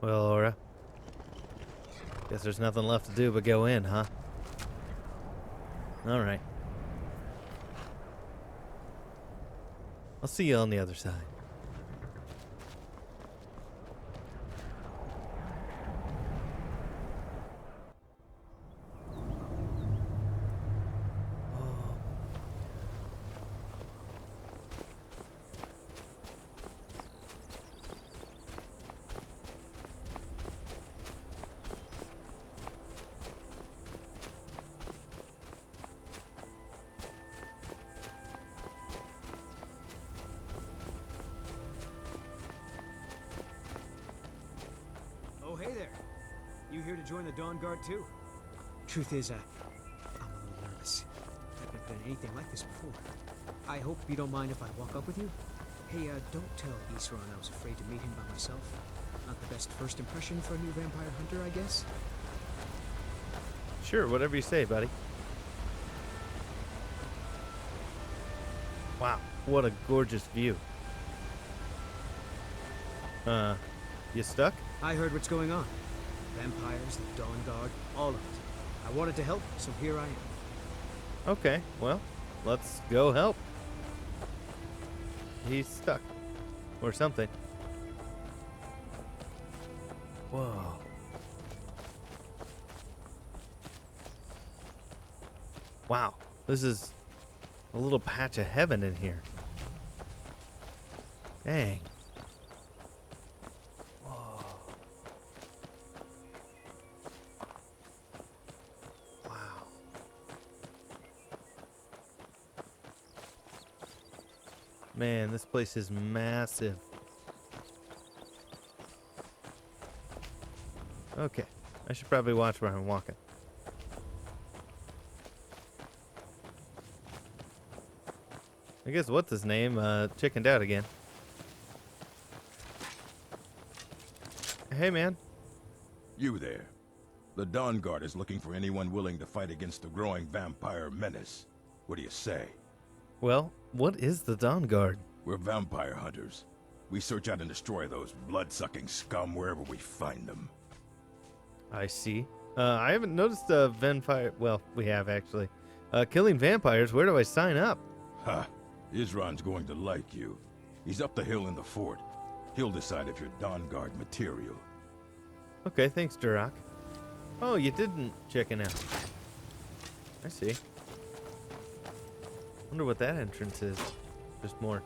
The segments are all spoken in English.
Well, Laura. Guess there's nothing left to do but go in, huh? Alright. I'll see you on the other side. Oh, hey there. You here to join the Dawnguard too? Truth is, I'm a little nervous. I've never done anything like this before. I hope you don't mind if I walk up with you. Hey, don't tell Isran I was afraid to meet him by myself. Not the best first impression for a new vampire hunter, I guess. Sure, whatever you say, buddy. Wow, what a gorgeous view. You stuck? I heard what's going on. Vampires, the Dawnguard, all of it. I wanted to help, so here I am. Okay, well, let's go help. He's stuck. Or something. Whoa. Wow, this is a little patch of heaven in here. Dang. Whoa. Wow. Man, this place is massive. Okay, I should probably watch where I'm walking. I guess what's his name chickened out again. Hey, man. You there. The Dawnguard is looking for anyone willing to fight against the growing vampire menace. What do you say? Well, what is the Dawnguard? We're vampire hunters. We search out and destroy those blood-sucking scum wherever we find them. I see. I haven't noticed a vampire. Well, we have actually. Killing vampires. Where do I sign up? Ha! Isran's going to like you. He's up the hill in the fort. He'll decide if you're Dawnguard material. Okay, thanks, Duroc. Oh, you didn't chicken out. I see. Wonder what that entrance is. Just more.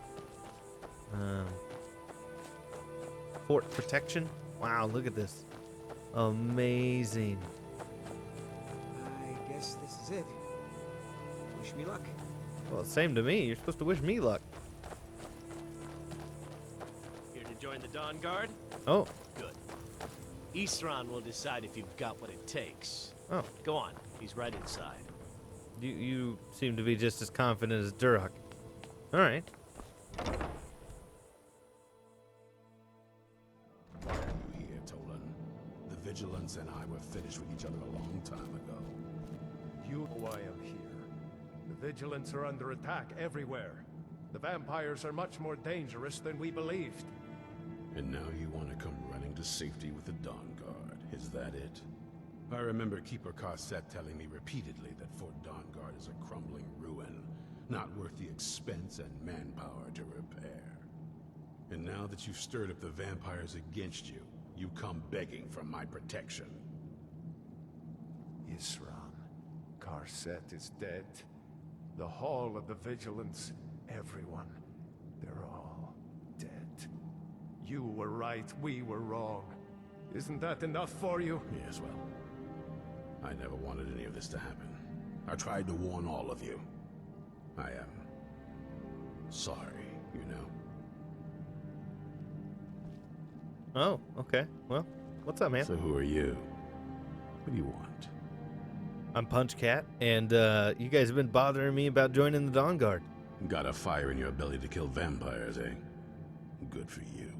Fort protection. Wow, look at this. Amazing. I guess this is it. Wish me luck. Well, same to me. You're supposed to wish me luck. Here to join the Dawnguard? Oh. Good. Isran will decide if you've got what it takes. Oh. Go on. He's right inside. You seem to be just as confident as Duroc. All right. Why are you here, Tolan? The Vigilance and I were finished with each other a long time ago. You know why I'm here. The Vigilants are under attack everywhere. The vampires are much more dangerous than we believed. And now you want to come running to safety with the Dawnguard. Is that it? I remember Keeper Carset telling me repeatedly that Fort Dawnguard is a crumbling ruin, not worth the expense and manpower to repair. And now that you've stirred up the vampires against you, you come begging for my protection. Isran, Carset is dead. The Hall of the Vigilance, everyone, they're all dead. You were right, we were wrong. Isn't that enough for you? Yes, well, I never wanted any of this to happen. I tried to warn all of you. I am sorry, you know. Oh, okay. Well, what's up, man? So who are you? What do you want? I'm PunchCat, and you guys have been bothering me about joining the Dawnguard. Got a fire in your belly to kill vampires, eh? Good for you.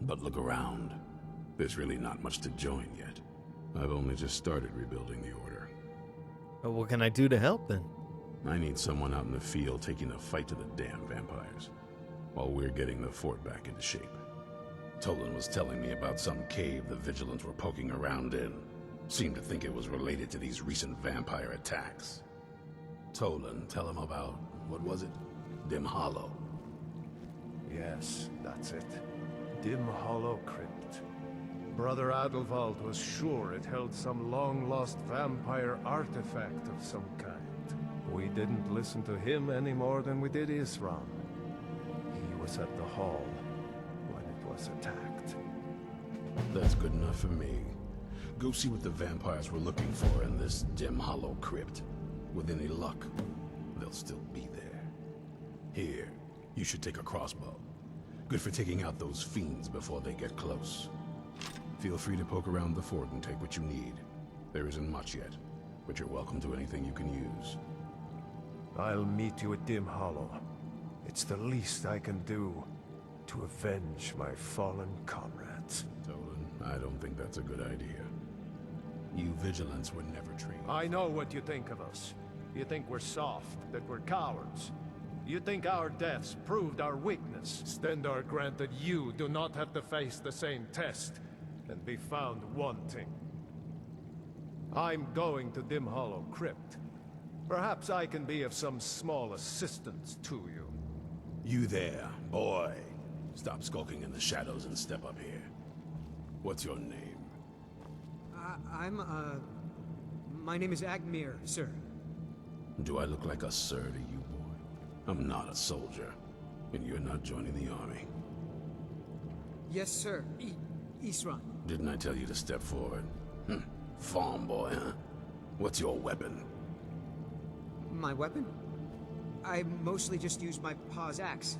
But look around. There's really not much to join yet. I've only just started rebuilding the Order. Well, what can I do to help, then? I need someone out in the field taking the fight to the damn vampires, while we're getting the fort back into shape. Tolan was telling me about some cave the Vigilants were poking around in. Seemed to think it was related to these recent vampire attacks. Tolan, tell him about, what was it? Dim Hollow. Yes, that's it. Dim Hollow Crypt. Brother Adelwald was sure it held some long-lost vampire artifact of some kind. We didn't listen to him any more than we did Isran. He was at the hall when it was attacked. That's good enough for me. Go see what the vampires were looking for in this Dim Hollow Crypt. With any luck, they'll still be there. Here, you should take a crossbow. Good for taking out those fiends before they get close. Feel free to poke around the fort and take what you need. There isn't much yet, but you're welcome to anything you can use. I'll meet you at Dim Hollow. It's the least I can do to avenge my fallen comrades. Tolan, I don't think that's a good idea. You Vigilants were never trained. I know what you think of us. You think we're soft, that we're cowards. You think our deaths proved our weakness. Stendarr granted you do not have to face the same test and be found wanting. I'm going to Dim Hollow Crypt. Perhaps I can be of some small assistance to you. You there, boy. Stop skulking in the shadows and step up here. What's your name? My name is Agmir, sir. Do I look like a sir to you, boy? I'm not a soldier, and you're not joining the army. Yes, sir. Isran. Didn't I tell you to step forward? Farm boy, huh? What's your weapon? My weapon? I mostly just use my paw's axe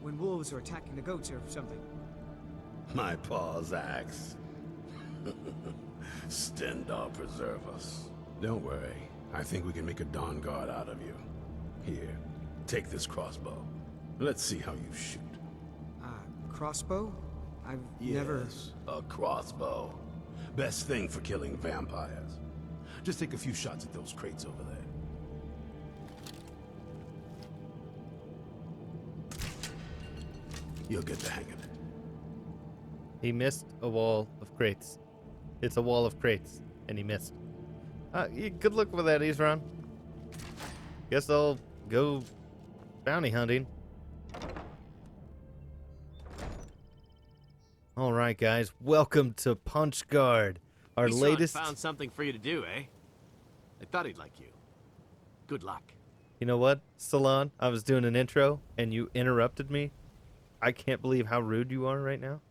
when wolves are attacking the goats or something. My paw's axe. Stendarr preserve us. Don't worry. I think we can make a Dawnguard out of you. Here, take this crossbow. Let's see how you shoot. Crossbow? I've never... Yes, a crossbow. Best thing for killing vampires. Just take a few shots at those crates over there. You'll get the hang of it. He missed a wall of crates. It's a wall of crates, and he missed. Good luck with that, Isran. Guess I'll go bounty hunting. All right, guys, welcome to PunchGuard, our Isran latest. found something for you to do, eh? I thought he'd like you. Good luck. You know what, Salon? I was doing an intro, and you interrupted me. I can't believe how rude you are right now.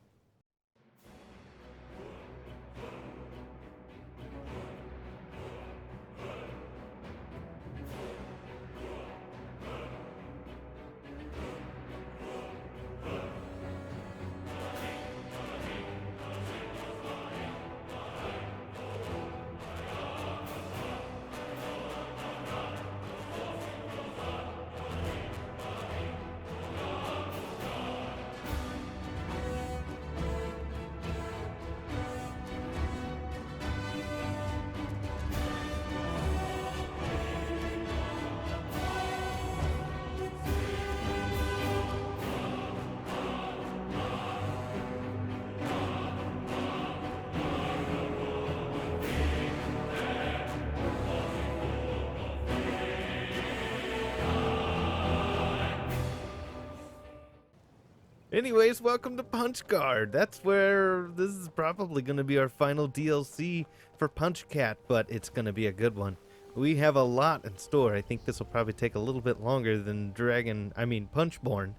Anyways, welcome to PunchGuard. That's where this is probably going to be our final DLC for PunchCat, but it's going to be a good one. We have a lot in store. I think this will probably take a little bit longer than Punchborn.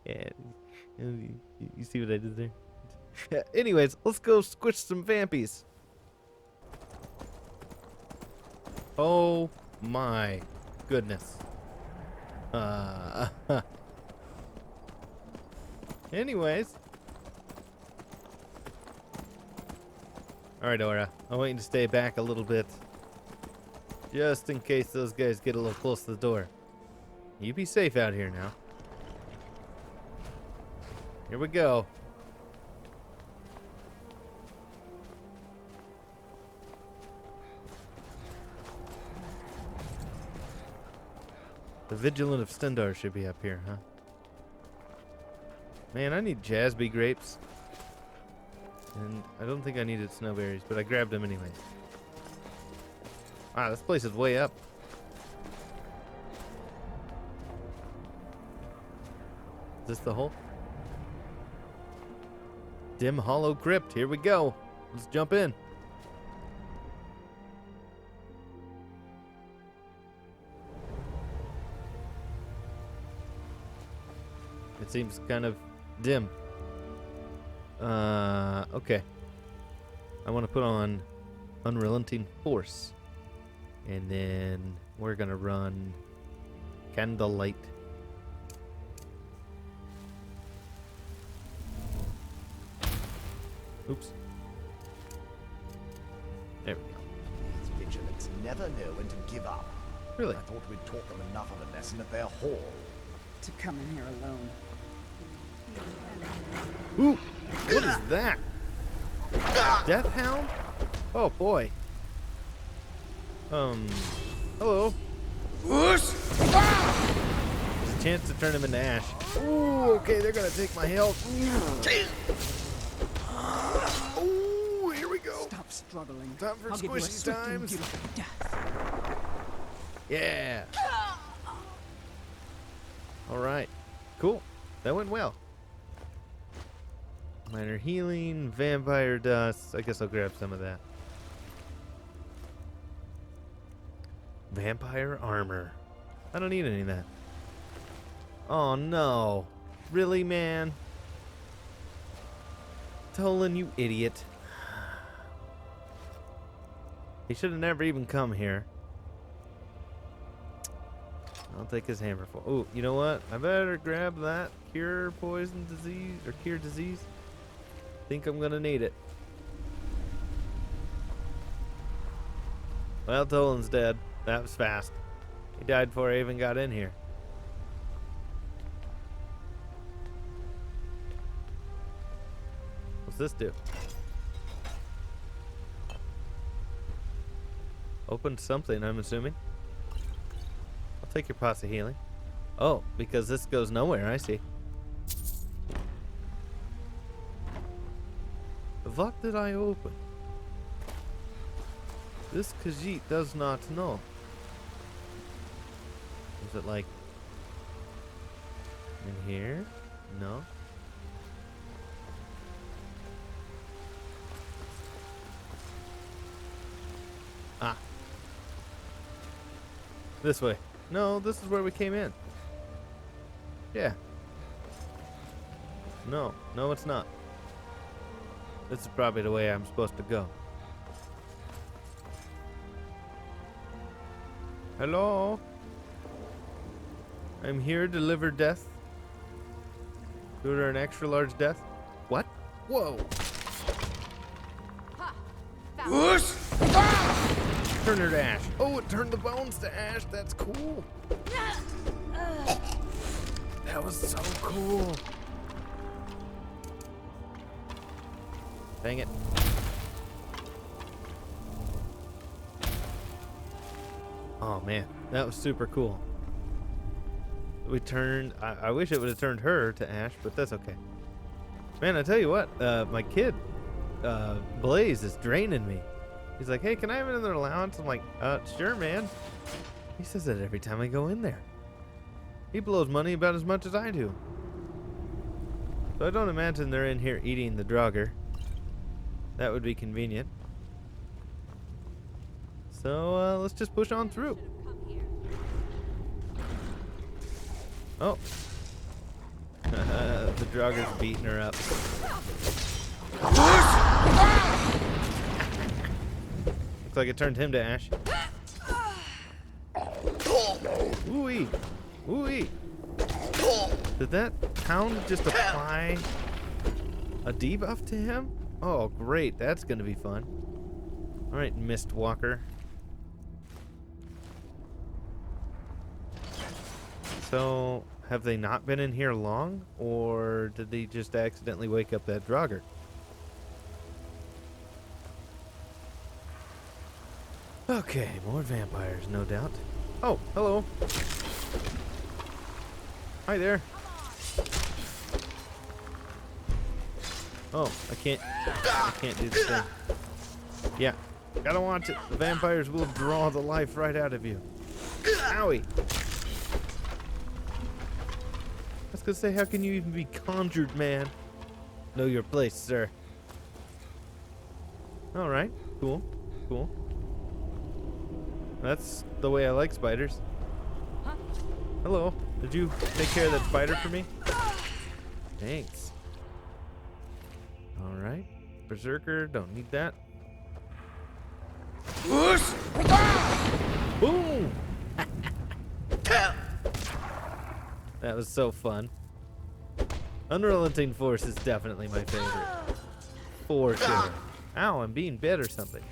Yeah, you see what I did there? Yeah, anyways, let's go squish some vampies. Oh my goodness. Anyways. Alright, Aura. I want you to stay back a little bit. Just in case those guys get a little close to the door. You be safe out here now. Here we go. The Vigilant of Stendarr should be up here, huh? Man, I need Jasby grapes. And I don't think I needed snowberries, but I grabbed them anyway. Wow, this place is way up. Is this the hole? Dim Hollow Crypt. Here we go. Let's jump in. It seems kind of dim. Okay. I want to put on Unrelenting Force. And then we're going to run Candlelight. Oops. There we go. These vigilants never know when to give up. Really? I thought we'd taught them enough of a lesson at their hall. To come in here alone. Ooh! What is that? Death Hound? Oh boy. Hello. There's a chance to turn him into ash. Ooh, okay, they're gonna take my health. Ooh, here we go. Stop struggling. Time for I'll give you a squishy swift and times. beautiful death. Yeah. All right. Cool. That went well. Minor healing, vampire dust. I guess I'll grab some of that. Vampire armor. I don't need any of that. Oh no. Really, man? Tolan, you idiot. He should have never even come here. I'll take his hammer for. Oh, you know what? I better grab that cure poison disease or cure disease. Think I'm gonna need it. Well, Tolan's dead. That was fast. He died before I even got in here. What's this do? Opened something, I'm assuming. I'll take your pots of healing. Oh, because this goes nowhere, I see. What did I open? This Khajiit does not know. Is it like in here? No. Ah. This way. No, this is where we came in. Yeah. No, no, it's not. This is probably the way I'm supposed to go. Hello? I'm here to deliver death. Order an extra large death. What? Whoa. Turn her to ash. Oh, it turned the bones to ash. That's cool. That was so cool. Dang it. Oh man, that was super cool. We turned, I wish it would have turned her to ash, but that's okay. Man, I tell you what, my kid, Blaze, is draining me. He's like, hey, can I have another allowance? I'm like, sure, man. He says that every time I go in there. He blows money about as much as I do. So I don't imagine they're in here eating the Draugr. That would be convenient. So let's just push on through. Oh. The Draugr's beating her up. Looks like it turned him to ash. Ooh-wee. Ooh-wee. Did that hound just apply a debuff to him? Oh, great. That's going to be fun. All right, Mistwalker. So, have they not been in here long? Or did they just accidentally wake up that Draugr? Okay, more vampires, no doubt. Oh, hello. Hi there. Oh, I can't do the thing. Yeah, gotta watch it. The vampires will draw the life right out of you. Owie. I was gonna say, how can you even be conjured, man? Know your place, sir. All right, cool, cool. That's the way I like spiders. Hello, did you take care of that spider for me? Thanks. All right, berserker, don't need that. Boom! That was so fun. Unrelenting Force is definitely my favorite. For sure. Ow, I'm being bit or something.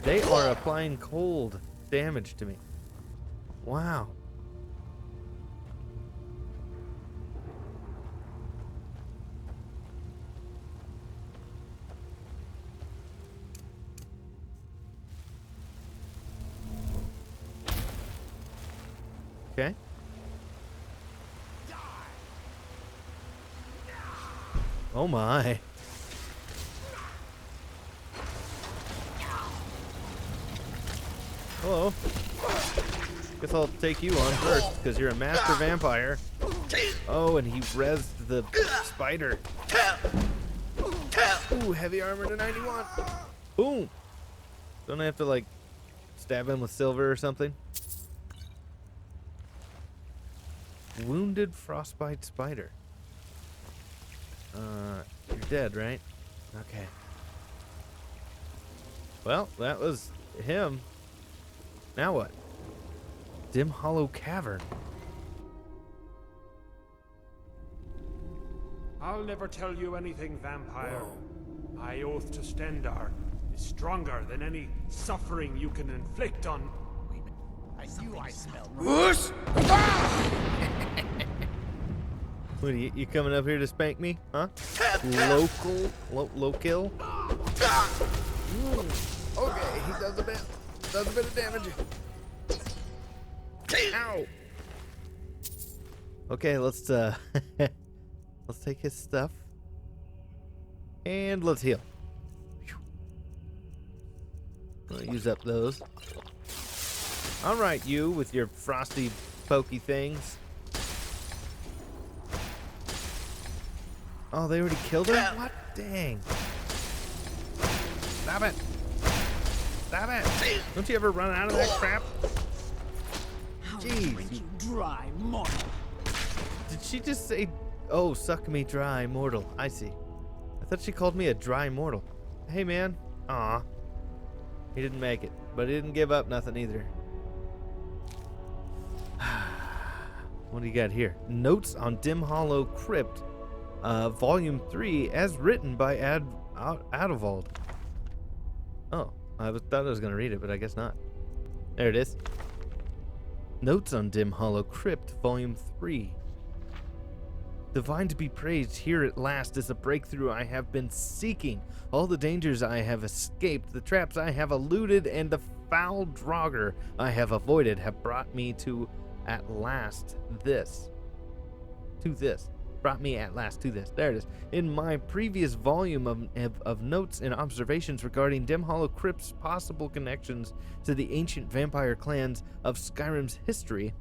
They are applying cold damage to me. Wow. Okay. Oh my. Hello. Guess I'll take you on first, because you're a master vampire. Oh, and he rezzed the spider. Ooh, heavy armor to 91. Boom. Don't I have to, like, stab him with silver or something? Wounded frostbite spider. You're dead, right? Okay. Well, that was him. Now what? Dim Hollow Cavern. I'll never tell you anything, vampire. My oath to Stendar is stronger than any suffering you can inflict on... I knew I smelled. What are you coming up here to spank me? Huh? Low-kill? Okay, he does a bit of damage. Ow! Okay, let's let's take his stuff. And let's heal. I'll use up those. Alright, you with your frosty pokey things. Oh, they already killed him? What? Dang. Stop it. Stop it. Don't you ever run out of that crap? Jeez. You dry mortal. Did she just say, oh, suck me dry, mortal? I see. I thought she called me a dry mortal. Hey, man. Aw. He didn't make it, but he didn't give up nothing either. What do you got here? Notes on Dim Hollow Crypt. Volume 3, as written by Adavold. Oh, thought I was going to read it, but I guess not. There it is. Notes on Dim Hollow Crypt, Volume 3. Divine to be praised, here at last is a breakthrough I have been seeking. All the dangers I have escaped, the traps I have eluded, and the foul draugr I have avoided have brought me to at last this. To this. Brought me at last to this. There it is. In my previous volume of notes and observations regarding Dim Hollow Crypt's possible connections to the ancient vampire clans of Skyrim's history,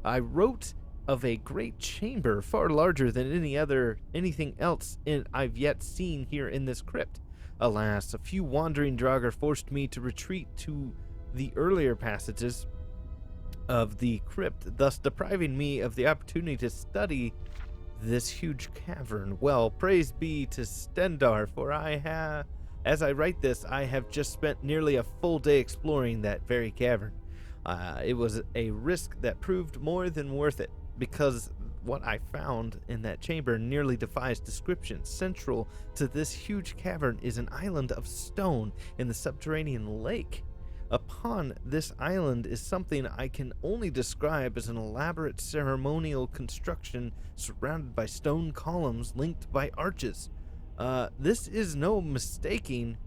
I wrote of a great chamber far larger than anything else I've yet seen here in this crypt. Alas, a few wandering draugr forced me to retreat to the earlier passages of the crypt, thus depriving me of the opportunity to study this huge cavern. Well, praise be to Stendar, for as I write this, I have just spent nearly a full day exploring that very cavern. It was a risk that proved more than worth it, because what I found in that chamber nearly defies description. Central to this huge cavern is an island of stone in the subterranean lake. Upon this island is something I can only describe as an elaborate ceremonial construction surrounded by stone columns linked by arches. This is no mistaking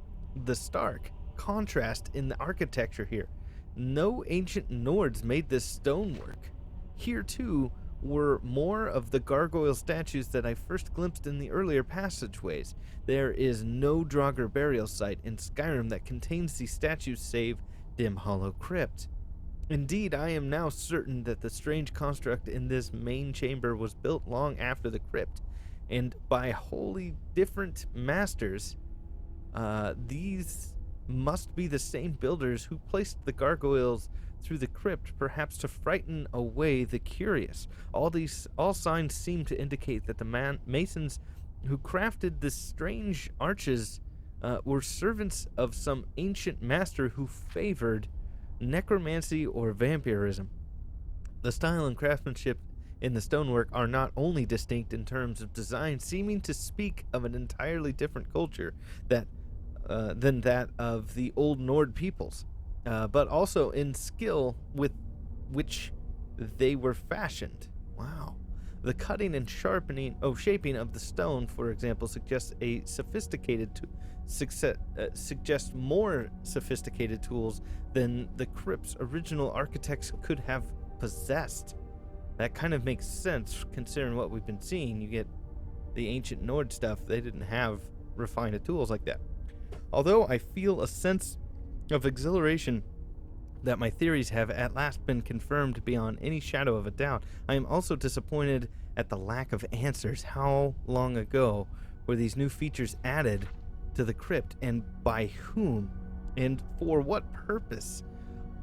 the stark contrast in the architecture here. No ancient Nords made this stonework. Here, too, were more of the gargoyle statues that I first glimpsed in the earlier passageways. There is no Draugr burial site in Skyrim that contains these statues save Dim Hollow Crypt. Indeed, I am now certain that the strange construct in this main chamber was built long after the crypt, and by wholly different masters. These must be the same builders who placed the gargoyles through the crypt, perhaps to frighten away the curious. All signs seem to indicate that the masons who crafted the strange arches were servants of some ancient master who favored necromancy or vampirism. The style and craftsmanship in the stonework are not only distinct in terms of design, seeming to speak of an entirely different culture than that of the old Nord peoples, but also in skill with which they were fashioned. Wow. The cutting and shaping of the stone, for example, suggests more sophisticated tools than the crypt's original architects could have possessed. That kind of makes sense considering what we've been seeing. You get the ancient Nord stuff, they didn't have refined tools like that. Although I feel a sense of exhilaration that my theories have at last been confirmed beyond any shadow of a doubt, I am also disappointed at the lack of answers. How long ago were these new features added to the crypt, and by whom, and for what purpose?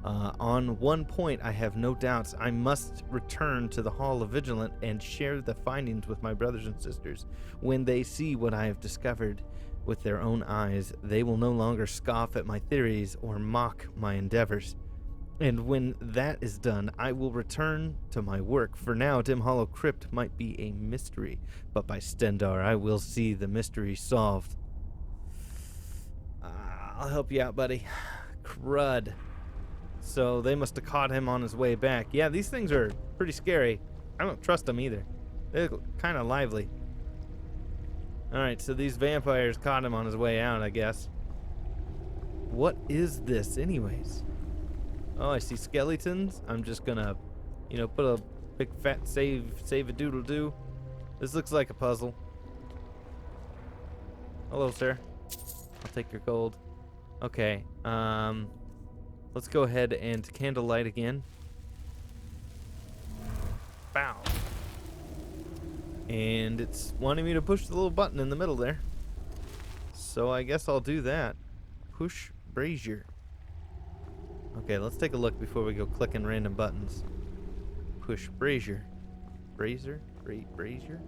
On one point, I have no doubts. I must return to the Hall of Vigilant and share the findings with my brothers and sisters. When they see what I have discovered with their own eyes, they will no longer scoff at my theories or mock my endeavors. And when that is done, I will return to my work. For now, Dim Hollow Crypt might be a mystery, but by Stendarr, I will see the mystery solved. I'll help you out, buddy. Crud. So they must have caught him on his way back. Yeah, these things are pretty scary. I don't trust them either. They look kind of lively. Alright, so these vampires caught him on his way out, I guess. What is this anyways? Oh, I see skeletons. I'm just gonna, put a big fat save a doodle do. This looks like a puzzle. Hello, sir. I'll take your gold. Okay, let's go ahead and candlelight again. Bow. And it's wanting me to push the little button in the middle there. So I guess I'll do that. Push brazier. Okay, let's take a look before we go clicking random buttons. Push brazier. Brazier? Brazier?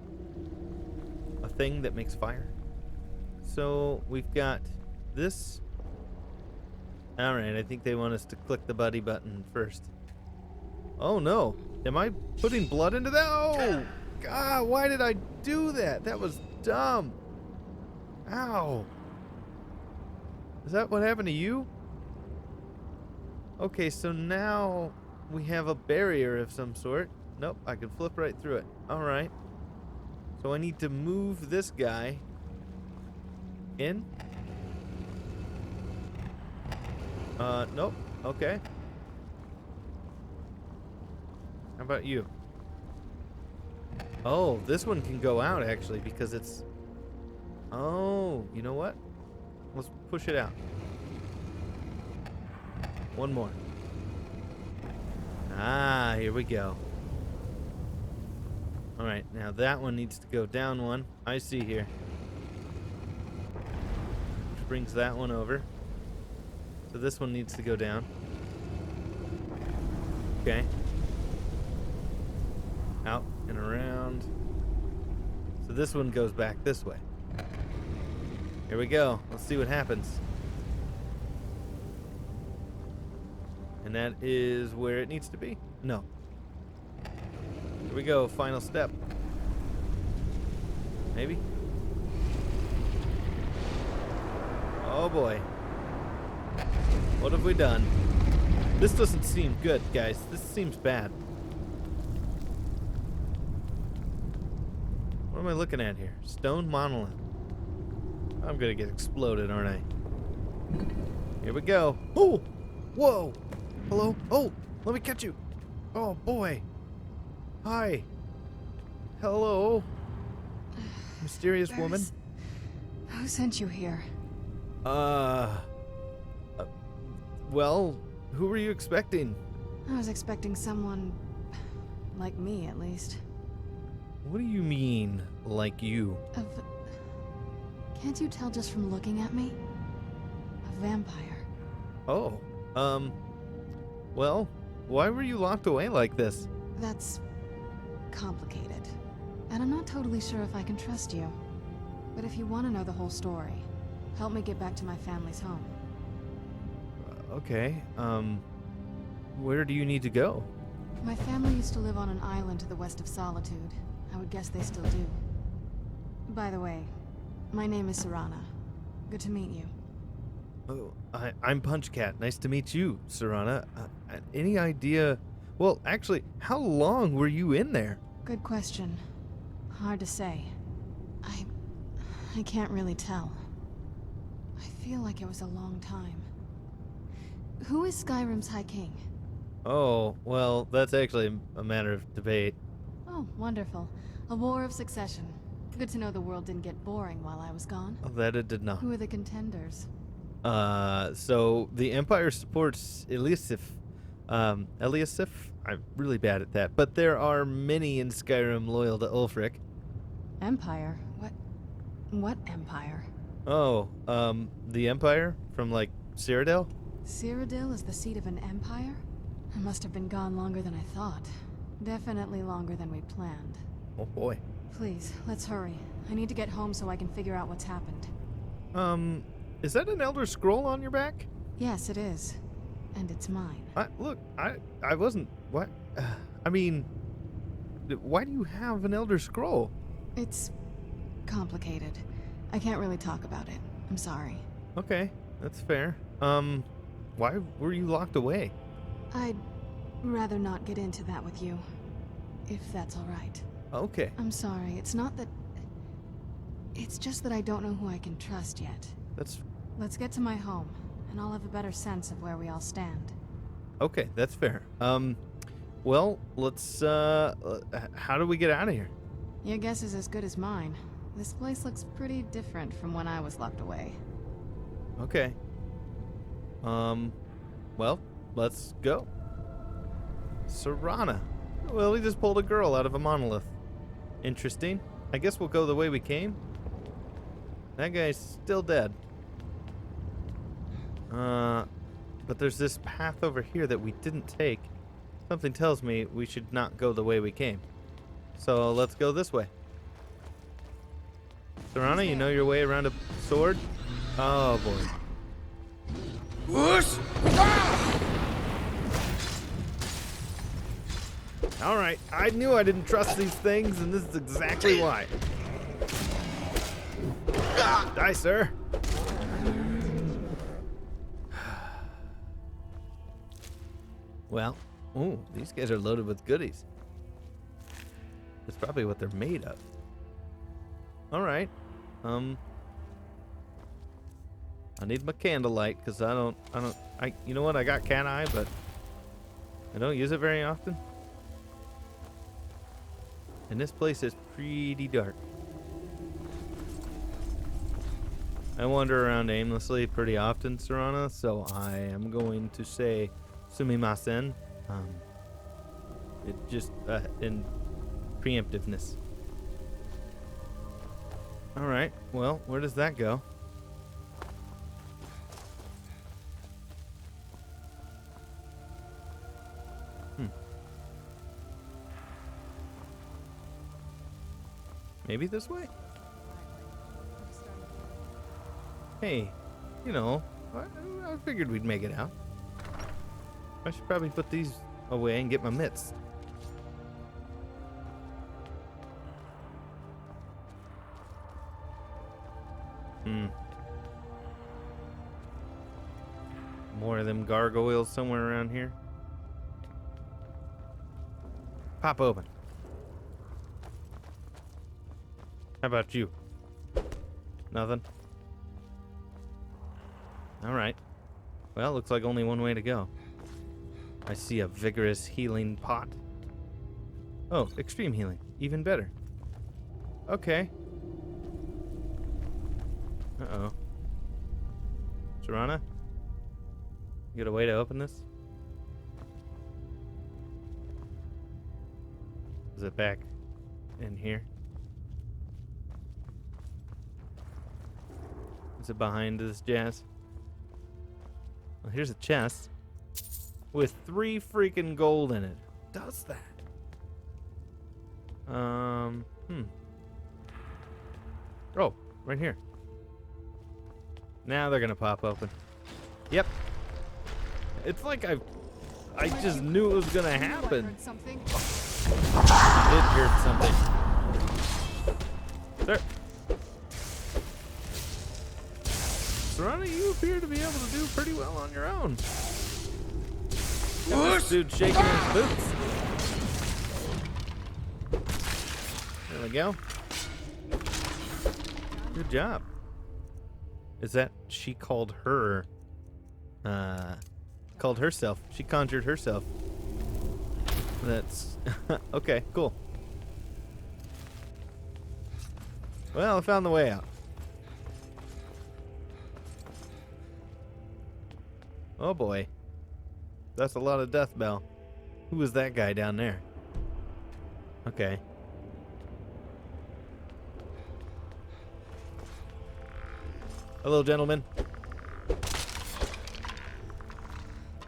A thing that makes fire. So we've got this. Alright, I think they want us to click the buddy button first. Oh no! Am I putting blood into that? Oh! God, why did I do that? That was dumb. Ow. Is that what happened to you? Okay, so now we have a barrier of some sort. Nope, I can flip right through it. Alright. So I need to move this guy in. Nope. Okay. How about you? Oh, this one can go out actually because it's... Oh, you know what? Let's push it out. One more. Ah, here we go. Alright, now that one needs to go down one. I see here. Which brings that one over. So this one needs to go down. Okay. Out and around. So this one goes back this way. Here we go. Let's see what happens. And that is where it needs to be? No. Here we go. Final step. Maybe? Oh boy. What have we done? This doesn't seem good, guys. This seems bad. What am I looking at here? Stone monolith. I'm gonna get exploded, aren't I? Here we go. Oh! Whoa! Hello? Oh! Let me catch you! Oh boy! Hi! Hello, mysterious woman. Who sent you here? Well, who were you expecting? I was expecting someone like me, at least. What do you mean, like you? Can't you tell just from looking at me? A vampire. Oh, well, why were you locked away like this? That's complicated. And I'm not totally sure if I can trust you. But if you want to know the whole story, help me get back to my family's home. Okay, where do you need to go? My family used to live on an island to the west of Solitude. I would guess they still do. By the way, my name is Serana. Good to meet you. Oh, I'm PunchGuard. Nice to meet you, Serana. Any idea? Well, actually, how long were you in there? Good question. Hard to say. I can't really tell. I feel like it was a long time. Who is Skyrim's High King? Oh, well, that's actually a matter of debate. Oh, wonderful. A war of succession. Good to know the world didn't get boring while I was gone. Oh, that it did not. Who are the contenders? So the Empire supports Eliasif. Eliasif? I'm really bad at that, but there are many in Skyrim loyal to Ulfric. Empire? What empire? Oh, the Empire from, like, Cyrodiil? Cyrodiil is the seat of an empire? I must have been gone longer than I thought. Definitely longer than we planned. Oh boy. Please, let's hurry. I need to get home so I can figure out what's happened. Is that an Elder Scroll on your back? Yes, it is. And it's mine. Look, I wasn't, what? I mean, why do you have an Elder Scroll? It's complicated. I can't really talk about it. I'm sorry. Okay, that's fair. Why were you locked away? I'd rather not get into that with you, if that's all right. Okay. I'm sorry. It's not that... It's just that I don't know who I can trust yet. Let's get to my home, and I'll have a better sense of where we all stand. Okay, that's fair. Well, let's, how do we get out of here? Your guess is as good as mine. This place looks pretty different from when I was locked away. Okay. Well, let's go. Serana. Well, we just pulled a girl out of a monolith. Interesting. I guess we'll go the way we came. That guy's still dead. But there's this path over here that we didn't take. Something tells me we should not go the way we came. So let's go this way. Serana, you know your way around a sword? Oh boy. Whoosh! Alright, I knew I didn't trust these things, and this is exactly why. Die, sir. Well, ooh, these guys are loaded with goodies. That's probably what they're made of. Alright. I need my candlelight, because you know what, I got cat eye, but I don't use it very often. And this place is pretty dark. I wander around aimlessly pretty often, Serana, so I am going to say sumimasen. It just, in preemptiveness. Alright, well, where does that go? Maybe this way? Hey, you know, I figured we'd make it out. I should probably put these away and get my mitts. More of them gargoyles somewhere around here. Pop open. How about you? Nothing? Alright. Well, looks like only one way to go. I see a vigorous healing pot. Oh, extreme healing. Even better. Okay. Uh-oh. Serana? You got a way to open this? Is it back in here? Is it behind this jazz? Well, here's a chest with 3 freaking gold in it. Does that? Oh, right here. Now they're gonna pop open. Yep. It's like I just knew it was gonna happen. heard something. I did hear something. There. Serana, you appear to be able to do pretty well on your own. Got this dude shaking his boots. There we go. Good job. Is that she called her? Called herself. She conjured herself. That's okay. Cool. Well, I found the way out. Oh boy. That's a lot of death bell. Who is that guy down there? Okay. Hello, gentlemen.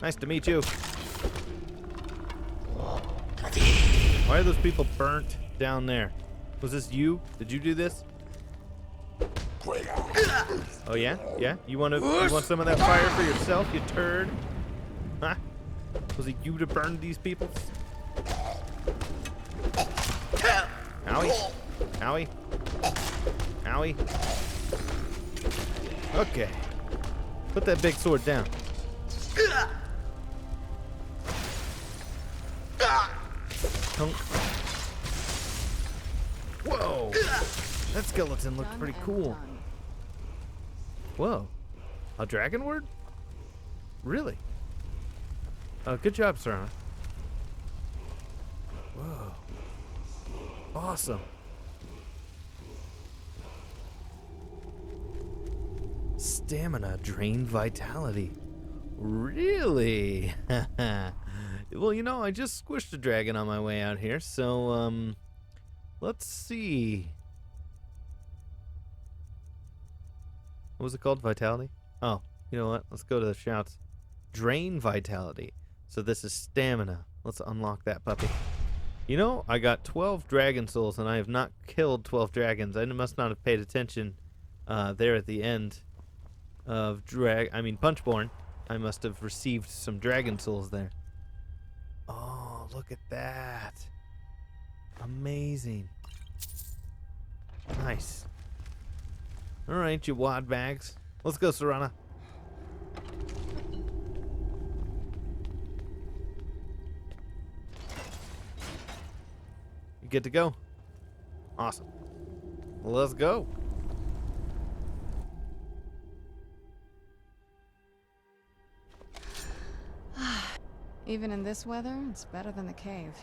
Nice to meet you. Why are those people burnt down there? Was this you? Did you do this? Oh yeah? Yeah? You want some of that fire for yourself, you turd? Huh? Was it you to burn these people? Owie. Owie. Owie. Okay. Put that big sword down. Tunk. Whoa. That skeleton looked pretty cool. Whoa. A dragon word? Really? Good job, Serana. Whoa. Awesome. Stamina, drain vitality. Really? Well, you know, I just squished a dragon on my way out here, so, let's see. What was it called? Vitality? Oh, you know what? Let's go to the shouts. Drain vitality. So this is stamina. Let's unlock that puppy. You know, I got 12 dragon souls, and I have not killed 12 dragons. I must not have paid attention there at the end of Punchborn. I must have received some dragon souls there. Oh, look at that. Amazing. Nice. All right, you wad bags. Let's go, Serana. You good to go? Awesome. Let's go. Even in this weather, it's better than the cave.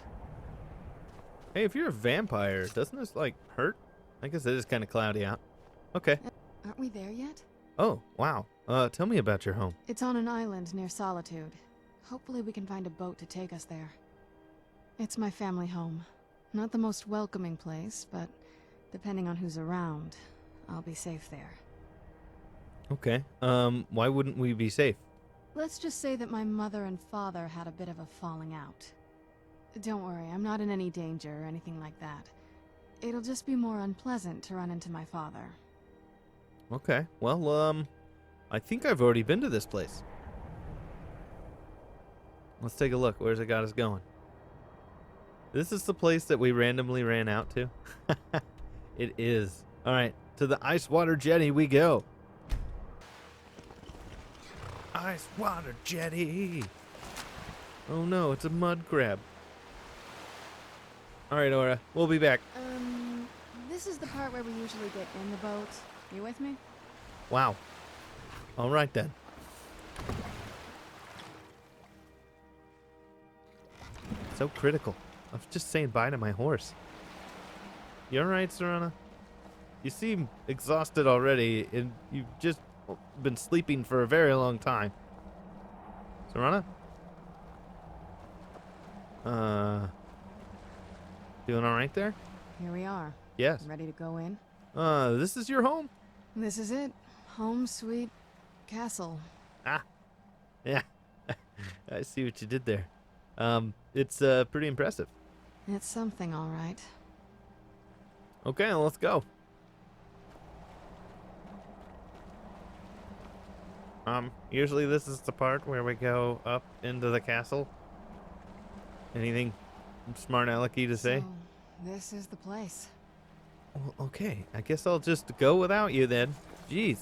Hey, if you're a vampire, doesn't this, like, hurt? I guess it is kind of cloudy out. Okay. Aren't we there yet? Oh, wow. Tell me about your home. It's on an island near Solitude. Hopefully we can find a boat to take us there. It's my family home. Not the most welcoming place, but depending on who's around, I'll be safe there. Okay. Why wouldn't we be safe? Let's just say that my mother and father had a bit of a falling out. Don't worry, I'm not in any danger or anything like that. It'll just be more unpleasant to run into my father. Okay. Well, I think I've already been to this place. Let's take a look. Where's it got us going? This is the place that we randomly ran out to. It is. All right, to the ice water jetty we go. Ice water jetty. Oh no, it's a mud crab. All right, Aura, we'll be back. This is the part where we usually get in the boat. You with me? Wow. All right then. So critical. I was just saying bye to my horse. You all right, Serana? You seem exhausted already, and you've just been sleeping for a very long time. Serana? Doing all right there? Here we are. Yes. Ready to go in? This is your home? This is it. Home sweet castle. Ah. Yeah. I see what you did there. It's pretty impressive. It's something, all right. Okay, well, let's go. Usually this is the part where we go up into the castle. Anything smart alecky to say? So, this is the place. Well, okay, I guess I'll just go without you then. Jeez.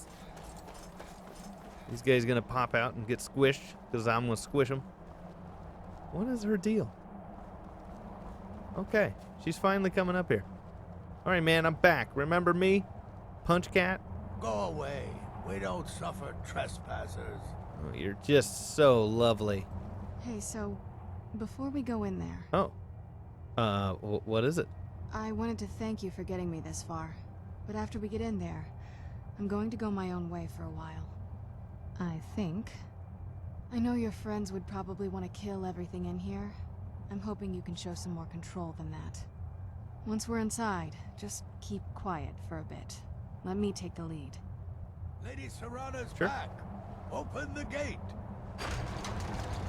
These guys gonna pop out and get squished because I'm gonna squish them. What is her deal? Okay, she's finally coming up here. All right, man, I'm back. Remember me? Punch Cat? Go away. We don't suffer trespassers. Oh, you're just so lovely. Hey, so, before we go in there, Oh. What is it? I wanted to thank you for getting me this far. But after we get in there, I'm going to go my own way for a while. I think. I know your friends would probably want to kill everything in here. I'm hoping you can show some more control than that. Once we're inside, just keep quiet for a bit. Let me take the lead. Lady Serana's Sure. back. Open the gate.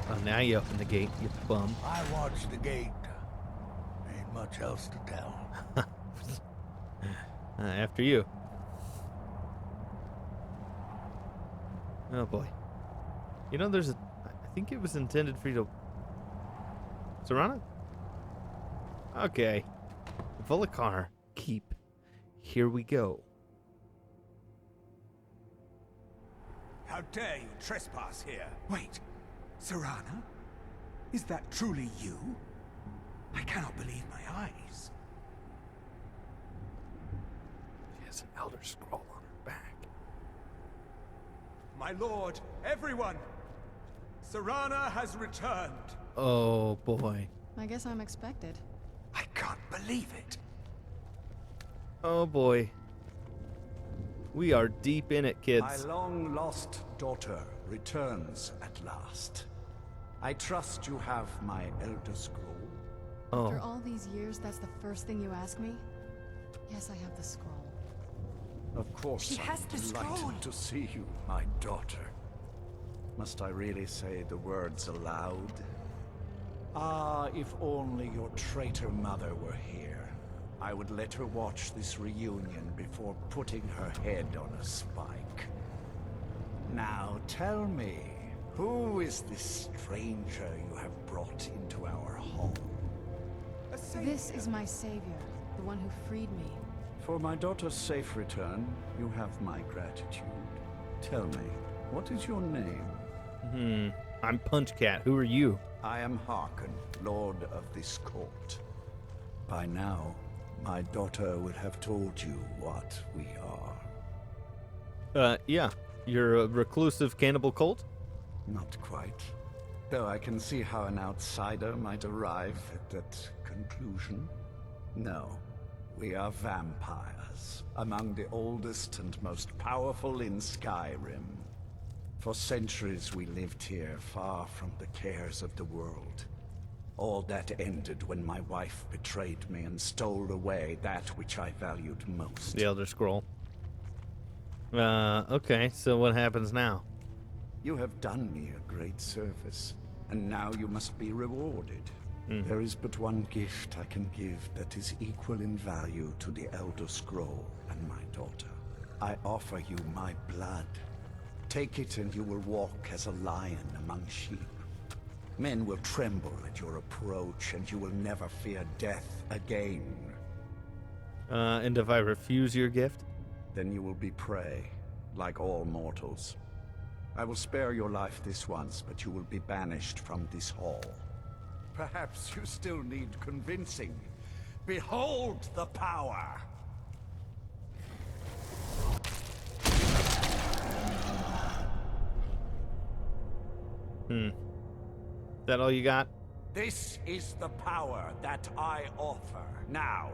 Oh, now you open the gate, you bum. I watched the gate. Ain't much else to tell. After you. Oh boy. You know, there's a... I think it was intended for you to... Serana? Okay. Volokar. Keep. Here we go. How dare you trespass here? Wait, Serana? Is that truly you? I cannot believe my eyes. She has an Elder Scroll on her back. My lord, everyone! Serana has returned. Oh boy. I guess I'm expected. I can't believe it. Oh boy. We are deep in it, My kids. long-lost daughter returns at last. I trust you have my Elder Scroll. After Oh. all these years, that's the first thing you ask me? Yes, I have the scroll. Of course, She has the I'm delighted scroll. to see you, my daughter. Must I really say the words aloud? Ah, if only your traitor mother were here. I would let her watch this reunion before putting her head on a spike. Now tell me, who is this stranger you have brought into our home? This is my savior, the one who freed me. For my daughter's safe return, you have my gratitude. Tell me, what is your name? I'm Punch Cat. Who are you? I am Harkon, Lord of this court. By now, my daughter would have told you what we are. Yeah. You're a reclusive cannibal cult? Not quite. Though I can see how an outsider might arrive at that conclusion. No, we are vampires, among the oldest and most powerful in Skyrim. For centuries we lived here, far from the cares of the world. All that ended when my wife betrayed me and stole away that which I valued most. The Elder Scroll. Okay, so what happens now? You have done me a great service, and now you must be rewarded. There is but one gift I can give that is equal in value to the Elder Scroll and my daughter. I offer you my blood. Take it and you will walk as a lion among sheep. Men will tremble at your approach, and you will never fear death again. And if I refuse your gift? Then you will be prey, like all mortals. I will spare your life this once, but you will be banished from this hall. Perhaps you still need convincing. Behold the power! Is that all you got? This is the power that I offer. Now,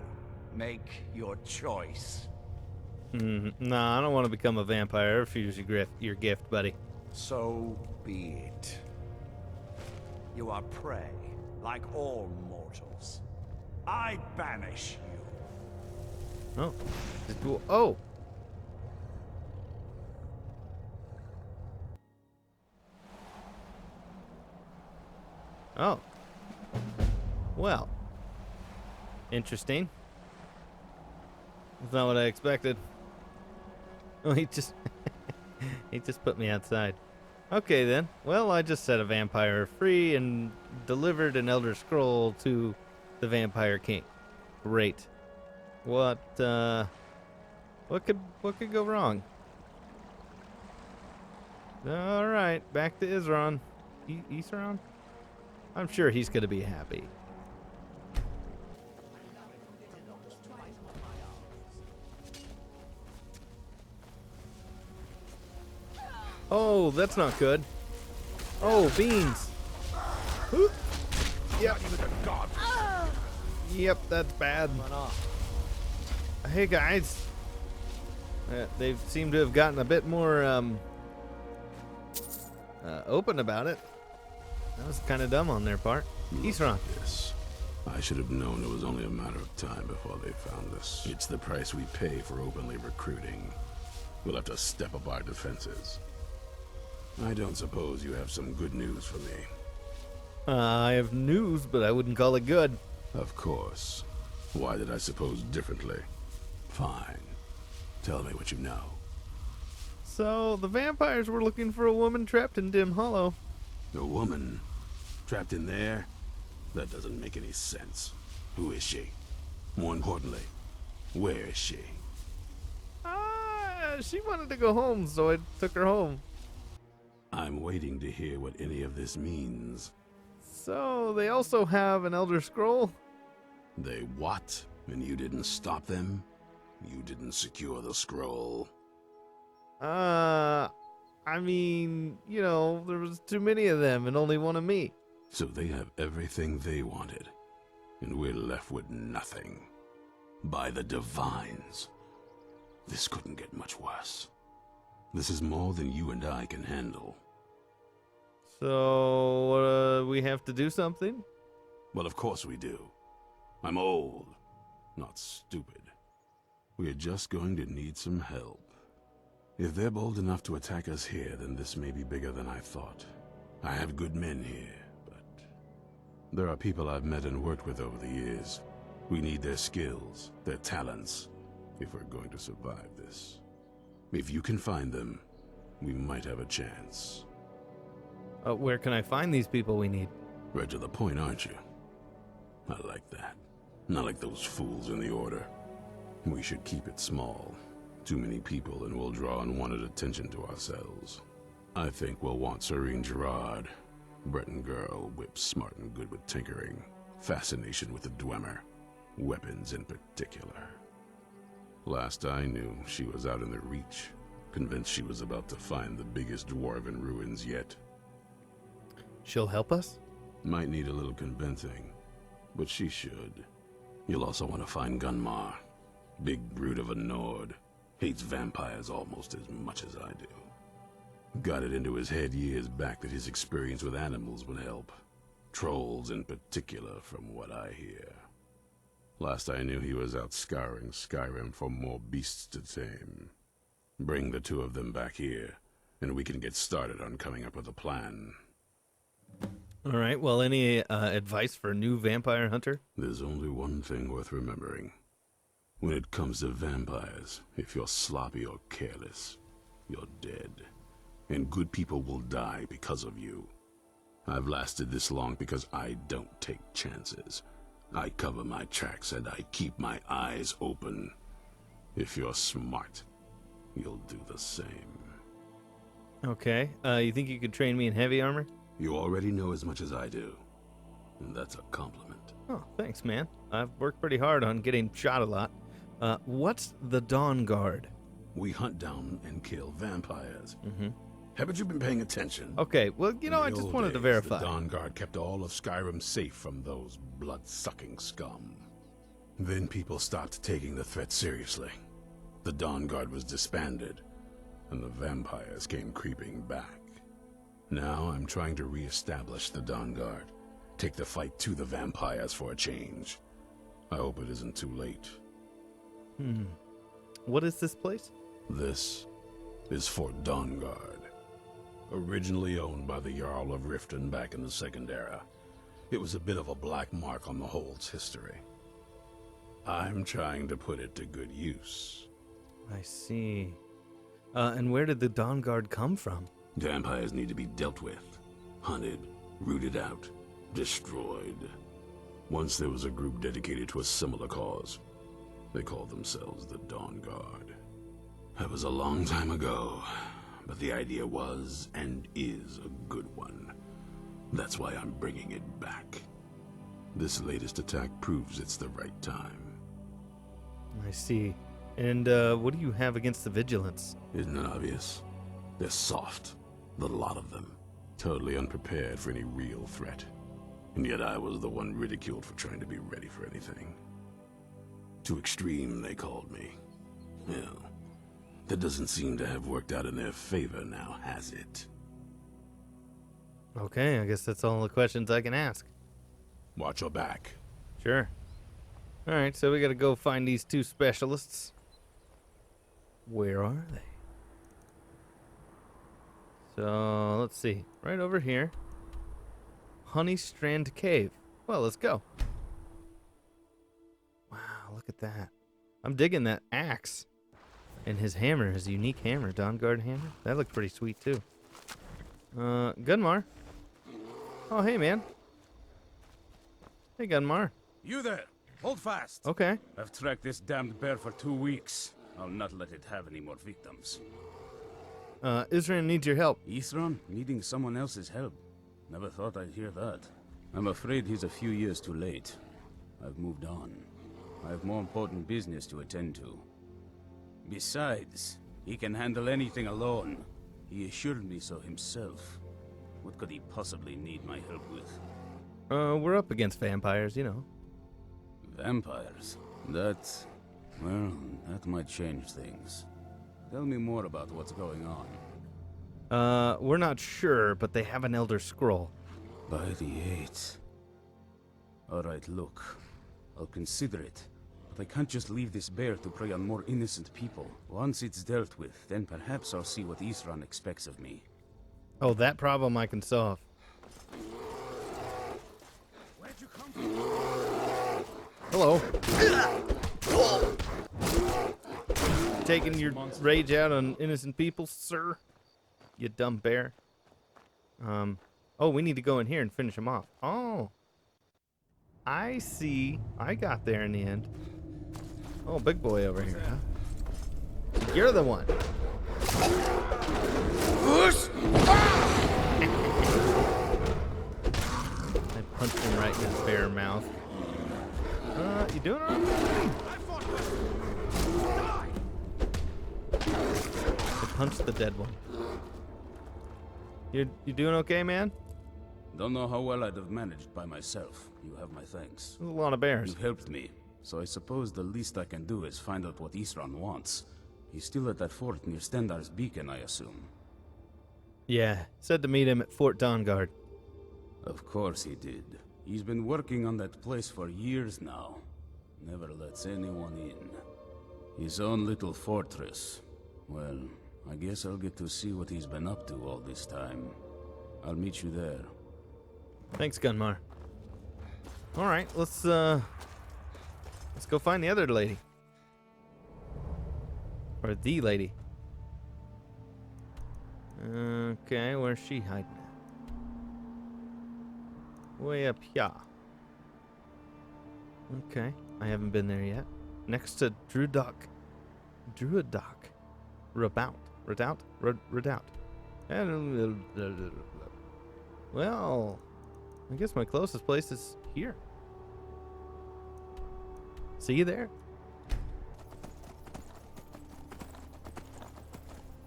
make your choice. No, I don't want to become a vampire. I refuse your gift, buddy. So be it. You are prey, like all mortals. I banish you. Oh. Oh. Oh. Well. Interesting. That's not what I expected. Oh, he just he just put me outside. Okay then. Well, I just set a vampire free and delivered an Elder Scroll to the Vampire King. Great. What could go wrong? All right, back to Isran. Isran? I'm sure he's gonna be happy. Oh, that's not good. Oh, beans. Whoop. Yep. Yep, that's bad. Hey guys. They seem to have gotten a bit more open about it. That was kind of dumb on their part. Isran. Yes. I should have known it was only a matter of time before they found us. It's the price we pay for openly recruiting. We'll have to step up our defenses. I don't suppose you have some good news for me. I have news, but I wouldn't call it good. Of course. Why did I suppose differently? Fine. Tell me what you know. So, the vampires were looking for a woman trapped in Dim Hollow. A woman? Trapped in there? That doesn't make any sense. Who is she? More importantly, where is she? She wanted to go home, so I took her home. I'm waiting to hear what any of this means. So, they also have an Elder Scroll? They what? And you didn't stop them? You didn't secure the scroll? I mean, you know, there was too many of them and only one of me. So they have everything they wanted, and we're left with nothing. By the Divines. This couldn't get much worse. This is more than you and I can handle. So, we have to do something? Well, of course we do. I'm old, not stupid. We're just going to need some help. If they're bold enough to attack us here, then this may be bigger than I thought. I have good men here, but there are people I've met and worked with over the years. We need their skills, their talents, if we're going to survive this. If you can find them, we might have a chance. Where can I find these people we need? Right to the point, aren't you? I like that. Not like those fools in the Order. We should keep it small. Too many people and we'll draw unwanted attention to ourselves. I think we'll want Serene Gerard. Breton girl, whip smart and good with tinkering. Fascination with the Dwemer. Weapons in particular. Last I knew, she was out in the Reach. Convinced she was about to find the biggest dwarven ruins yet. She'll help us? Might need a little convincing, but she should. You'll also want to find Gunmar. Big brute of a Nord. Hates vampires almost as much as I do. Got it into his head years back that his experience with animals would help. Trolls in particular, from what I hear. Last I knew he was out scouring Skyrim for more beasts to tame. Bring the two of them back here, and we can get started on coming up with a plan. All right, well, any advice for a new vampire hunter? There's only one thing worth remembering. When it comes to vampires, if you're sloppy or careless, you're dead. And good people will die because of you. I've lasted this long because I don't take chances. I cover my tracks and I keep my eyes open. If you're smart, you'll do the same. Okay, you think you could train me in heavy armor? You already know as much as I do, and that's a compliment. Oh, thanks, man. I've worked pretty hard on getting shot a lot. What's the Dawnguard? We hunt down and kill vampires. Haven't you been paying attention? Okay, well, you know, I just wanted to verify. The Dawnguard kept all of Skyrim safe from those blood-sucking scum. Then people stopped taking the threat seriously. The Dawnguard was disbanded, and the vampires came creeping back. Now I'm trying to re-establish the Dawnguard. Take the fight to the vampires for a change. I hope it isn't too late. What is this place? This is Fort Dawnguard. Originally owned by the Jarl of Riften back in the Second Era, it was a bit of a black mark on the Hold's history. I'm trying to put it to good use. I see. And where did the Dawnguard come from? Vampires need to be dealt with, hunted, rooted out, destroyed. Once there was a group dedicated to a similar cause. They called themselves the Dawnguard. That was a long time ago, but the idea was and is a good one. That's why I'm bringing it back. This latest attack proves it's the right time. I see. And what do you have against the Vigilants? Isn't it obvious? They're soft, the lot of them. Totally unprepared for any real threat. And yet I was the one ridiculed for trying to be ready for anything. Too extreme, they called me. Well, that doesn't seem to have worked out in their favor now, has it? Okay, I guess that's all the questions I can ask. Watch your back. Sure. Alright, so we gotta go find these two specialists. Where are they? So, let's see. Right over here. Honey Strand Cave. Well, let's go. Wow, look at that. I'm digging that axe. And his hammer, his unique hammer, Dawnguard hammer. That looked pretty sweet, too. Gunmar. Oh, hey, man. Hey, Gunmar. You there! Hold fast! Okay. I've tracked this damned bear for 2 weeks. I'll not let it have any more victims. Isran needs your help. Isran? Needing someone else's help? Never thought I'd hear that. I'm afraid he's a few years too late. I've moved on. I have more important business to attend to. Besides, he can handle anything alone. He assured me so himself. What could he possibly need my help with? We're up against vampires, you know. Vampires? That might change things. Tell me more about what's going on. We're not sure, but they have an Elder Scroll. By the 8th. Alright, look. I'll consider it. But I can't just leave this bear to prey on more innocent people. Once it's dealt with, then perhaps I'll see what Isran expects of me. Oh, that problem I can solve. Where'd you come from? Hello. Taking your rage out on innocent people, sir? You dumb bear. Oh, we need to go in here and finish him off. Oh. I see. I got there in the end. Oh, big boy over here, huh? You're the one. I punched him right in his bare mouth. You doing all right? I punched the dead one. You doing okay, man? Don't know how well I'd have managed by myself. You have my thanks. There's a lot of bears. You've helped me, so I suppose the least I can do is find out what Isran wants. He's still at that fort near Stendar's Beacon, I assume. Yeah, said to meet him at Fort Dawnguard. Of course he did. He's been working on that place for years now. Never lets anyone in. His own little fortress. Well, I guess I'll get to see what he's been up to all this time. I'll meet you there. Thanks, Gunmar. All right, let's go find the other lady. Or the lady. Okay, where's she hiding at? Way up here. Okay, I haven't been there yet. Next to Druidoc. Redoubt. Well, I guess my closest place is here. See you there.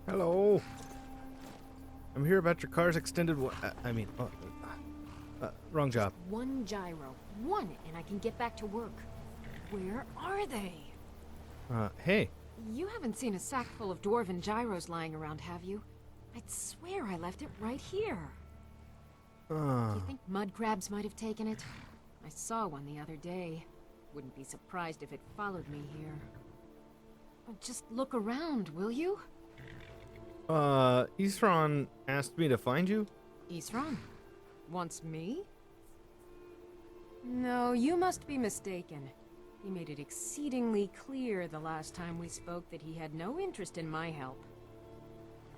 Hello. I'm here about your car's extended. Wrong job. One gyro. One, and I can get back to work. Where are they? Hey, You haven't seen a sack full of dwarven gyros lying around, have you? I'd swear I left it right here. Do you think mud crabs might have taken it? I saw one the other day. Wouldn't be surprised if it followed me here. Oh, just look around, will you? Isran asked me to find you? Isran? Wants me? No, you must be mistaken. He made it exceedingly clear the last time we spoke that he had no interest in my help.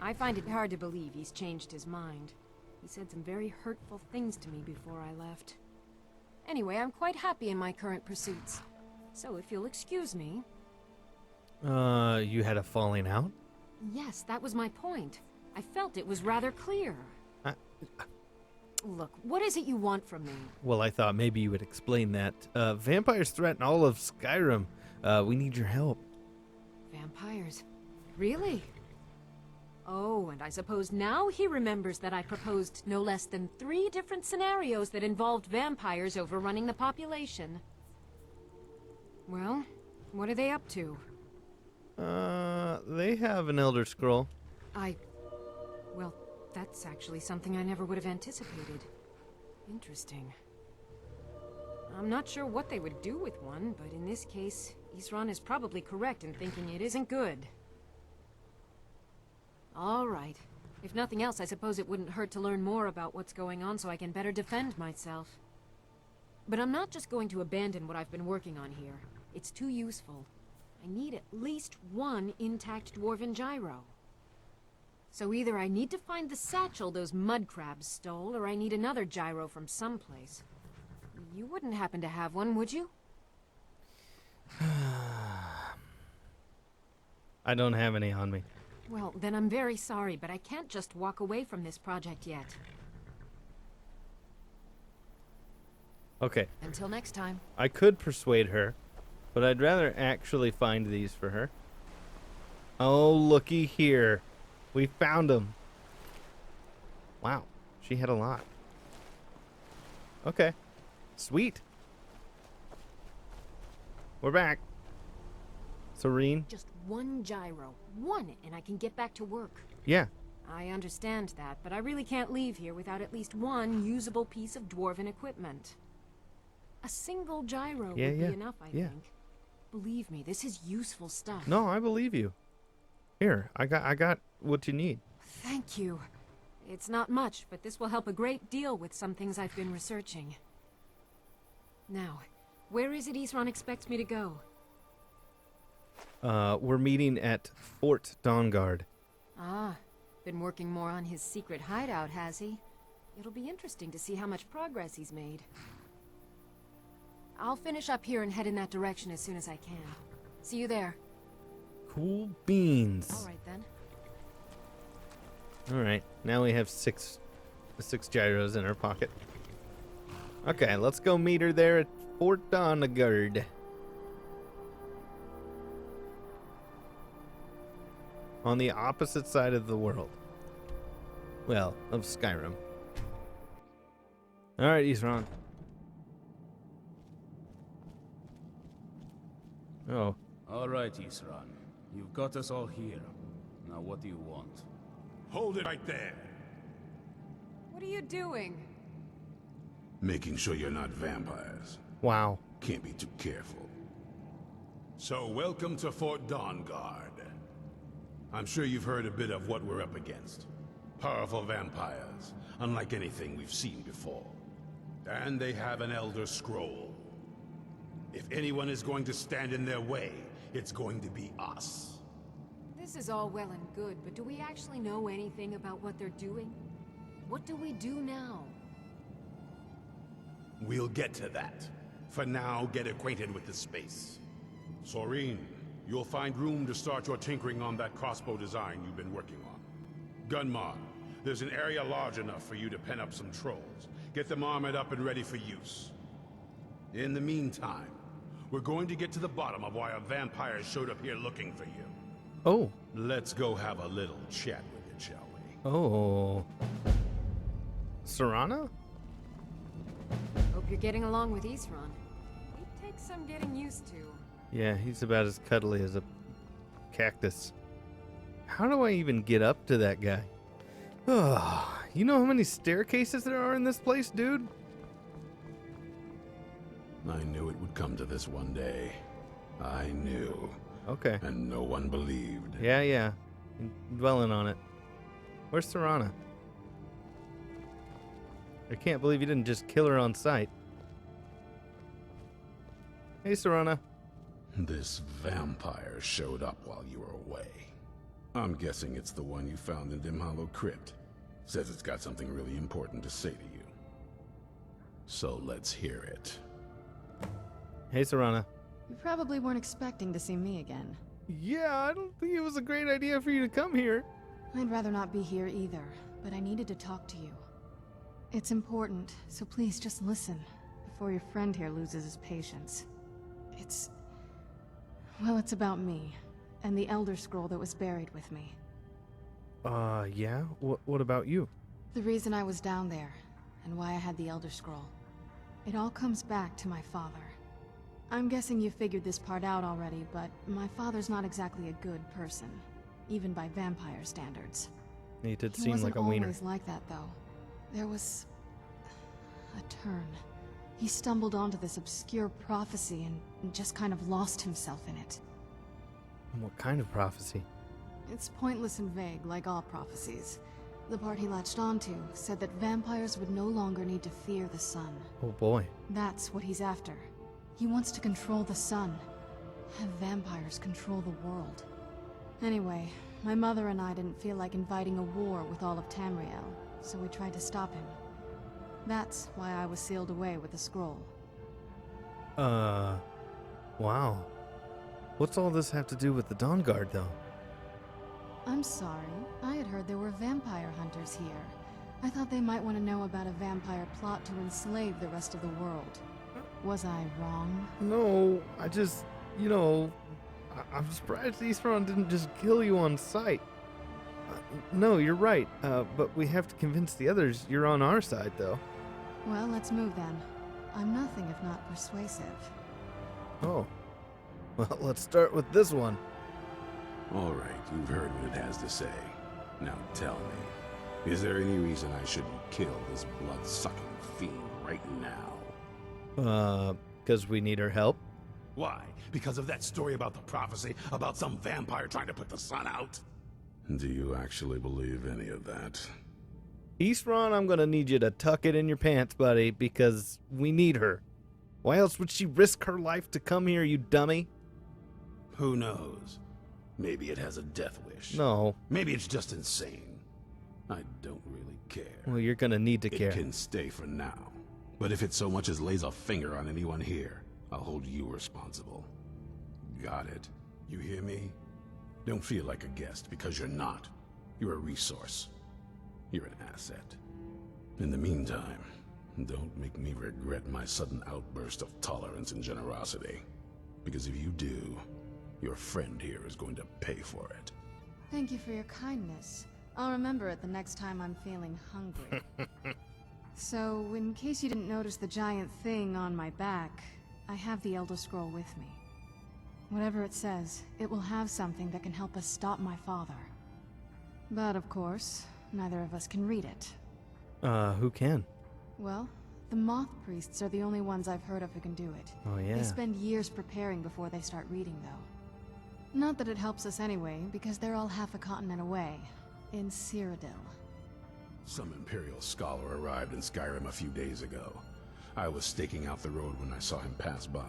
I find it hard to believe he's changed his mind. He said some very hurtful things to me before I left. Anyway, I'm quite happy in my current pursuits. So if you'll excuse me... You had a falling out? Yes, that was my point. I felt it was rather clear. Look, what is it you want from me? Well, I thought maybe you would explain that. Vampires threaten all of Skyrim. We need your help. Vampires? Really? Oh, and I suppose now he remembers that I proposed no less than 3 different scenarios that involved vampires overrunning the population. Well, what are they up to? They have an Elder Scroll. Well, that's actually something I never would have anticipated. Interesting. I'm not sure what they would do with one, but in this case, Isran is probably correct in thinking it isn't good. All right. If nothing else, I suppose it wouldn't hurt to learn more about what's going on so I can better defend myself. But I'm not just going to abandon what I've been working on here. It's too useful. I need at least 1 intact dwarven gyro. So either I need to find the satchel those mud crabs stole, or I need another gyro from someplace. You wouldn't happen to have one, would you? I don't have any on me. Well, then I'm very sorry, but I can't just walk away from this project yet. Okay. Until next time. I could persuade her, but I'd rather actually find these for her. Oh, looky here. We found them. Wow, she had a lot. Okay, sweet. We're back. Serene? Just 1 gyro. 1, and I can get back to work. Yeah. I understand that, but I really can't leave here without at least 1 usable piece of dwarven equipment. A single gyro would be enough, I think. Believe me, this is useful stuff. No, I believe you. Here, I got what you need. Thank you. It's not much, but this will help a great deal with some things I've been researching. Now, where is it Isran expects me to go? We're meeting at Fort Dawnguard. Ah, been working more on his secret hideout, has he? It'll be interesting to see how much progress he's made. I'll finish up here and head in that direction as soon as I can. See you there. Cool beans. All right, then. All right, now we have six gyros in our pocket. Okay, let's go meet her there at Fort Dawnguard. On the opposite side of the world. Well, of Skyrim. All right, Isran. Oh. All right, Isran. You've got us all here. Now what do you want? Hold it right there. What are you doing? Making sure you're not vampires. Wow. Can't be too careful. So, welcome to Fort Dawnguard. I'm sure you've heard a bit of what we're up against. Powerful vampires, unlike anything we've seen before. And they have an Elder Scroll. If anyone is going to stand in their way, it's going to be us. This is all well and good, but do we actually know anything about what they're doing? What do we do now? We'll get to that. For now, get acquainted with the space. Soreen, you'll find room to start your tinkering on that crossbow design you've been working on. Gunmar, there's an area large enough for you to pen up some trolls. Get them armored up and ready for use. In the meantime, we're going to get to the bottom of why a vampire showed up here looking for you. Oh. Let's go have a little chat with it, shall we? Oh. Serana? Hope you're getting along with Isran. It takes some getting used to. Yeah, he's about as cuddly as a cactus. How do I even get up to that guy? Oh, you know how many staircases there are in this place, dude? I knew it would come to this one day. I knew. Okay. And no one believed. Yeah. Dwelling on it. Where's Serana? I can't believe you didn't just kill her on sight. Hey, Serana. This vampire showed up while you were away. I'm guessing it's the one you found in Dim Hollow Crypt. Says it's got something really important to say to you. So let's hear it. Hey, Serana. You probably weren't expecting to see me again. Yeah, I don't think it was a great idea for you to come here. I'd rather not be here either, but I needed to talk to you. It's important, so please just listen, before your friend here loses his patience. Well, it's about me, and the Elder Scroll that was buried with me. Yeah? What about you? The reason I was down there, and why I had the Elder Scroll. It all comes back to my father. I'm guessing you figured this part out already, but my father's not exactly a good person, even by vampire standards. He did seem like a wiener. He wasn't always like that, though. There was a turn. He stumbled onto this obscure prophecy and just kind of lost himself in it. What kind of prophecy? It's pointless and vague, like all prophecies. The part he latched onto said that vampires would no longer need to fear the sun. Oh boy. That's what he's after. He wants to control the sun. Have vampires control the world. Anyway, my mother and I didn't feel like inviting a war with all of Tamriel, so we tried to stop him. That's why I was sealed away with the scroll. Wow. What's all this have to do with the Dawnguard, though? I'm sorry. I had heard there were vampire hunters here. I thought they might want to know about a vampire plot to enslave the rest of the world. Was I wrong? No, I just, I'm surprised Eastron didn't just kill you on sight. No, you're right, but we have to convince the others you're on our side, though. Well, let's move then. I'm nothing if not persuasive. Oh. Well, let's start with this one. All right, you've heard what it has to say. Now tell me, is there any reason I shouldn't kill this blood-sucking fiend right now? Because we need her help. Why? Because of that story about the prophecy about some vampire trying to put the sun out? Do you actually believe any of that? Eastron, I'm gonna need you to tuck it in your pants, buddy, because we need her. Why else would she risk her life to come here, you dummy? Who knows? Maybe it has a death wish. No. Maybe it's just insane. I don't really care. Well, you're gonna need to care. It can stay for now. But if it so much as lays a finger on anyone here, I'll hold you responsible. Got it? You hear me? Don't feel like a guest, because you're not. You're a resource. You're an asset. In the meantime, don't make me regret my sudden outburst of tolerance and generosity. Because if you do, your friend here is going to pay for it. Thank you for your kindness. I'll remember it the next time I'm feeling hungry. So, in case you didn't notice the giant thing on my back, I have the Elder Scroll with me. Whatever it says, it will have something that can help us stop my father. But of course, neither of us can read it. Who can? Well, the Moth Priests are the only ones I've heard of who can do it. Oh, yeah. They spend years preparing before they start reading, though. Not that it helps us anyway, because they're all half a continent away, in Cyrodiil. Some Imperial scholar arrived in Skyrim a few days ago. I was staking out the road when I saw him pass by.